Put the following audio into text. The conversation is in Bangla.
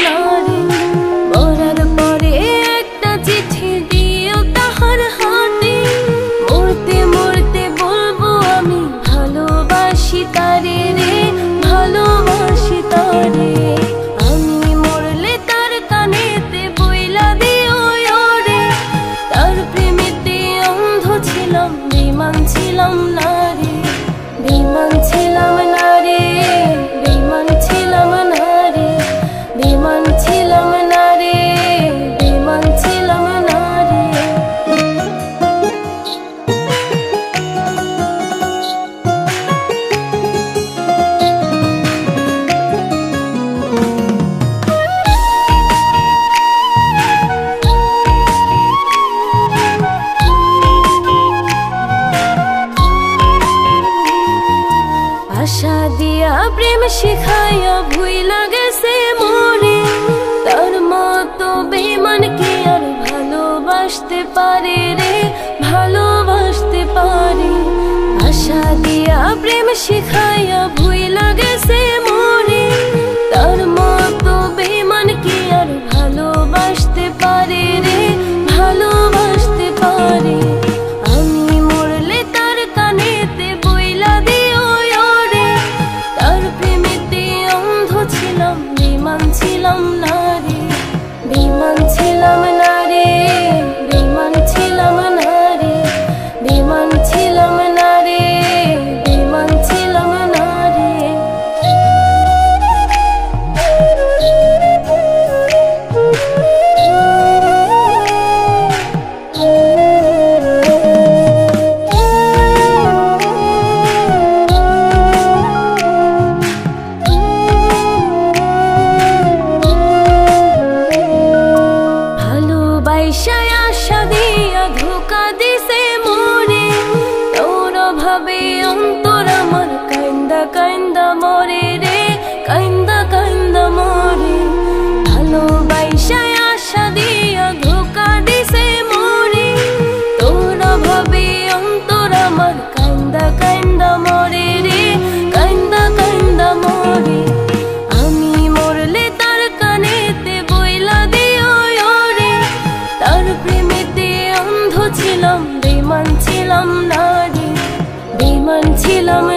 না রে। মরার পরে একটা চিঠি দিও তাহার হাতে, মরতে মরতে বলবো আমি ভালোবাসি তারে রে, ভালোবাসি তারে। আমি মরলে তার কানেতে বইলা দিও রে, তার প্রেমেতে অন্ধ ছিলাম, বেঈমান ছিলাম না রে, বেঈমান ছিলাম না রে, বেঈমান ছিলাম না রে, বেঈমান ছিলাম না রে, বেঈমান ছিলাম না রে। আশা দিয়া প্রেম শিখাইয়া ভুইলা গেছে মরে, তার মতো বেঈমান কে আর ভালোবাসতে পারে রে, ভালোবাসতে পারে। আশা দিয়া প্রেম শিখাইয়া ভুইলা গেছে মরে, তার মতো বেঈমান কে আর ভালোবাসতে পারে রে, ভালোবাসতে পারে। আমি মরলে তার কানেতে বইলা দিও রে, তার প্রেমেতে অন্ধ ছিলাম, বেঈমান ছিলাম না রে, বেঈমান ছিলাম না রে, বেঈমান ছিলাম না রে, বেঈমান ছিলাম না রে, বেঈমান ছিলাম না রে। ভালোবাসায় আশা দিয়া ধোঁকা দিছে মোরে, তোর অভাবে অন্তর আমার কান্দা কান্দা মরে রে, কান্দা কান্দা মরে। ভালোবাসায় আশা দিয়া ধোঁকা দিছে মোরে, তোর অভাবে অন্তর আমার কান্দা কান্দা মরে রে, কান্দা কান্দা মরে। আমি মরলে তার কানেতে বইলা দিও রে, তার প্রেমেতে অন্ধ ছিলাম, বেঈমান ছিলাম না রে, বেঈমান ছিলাম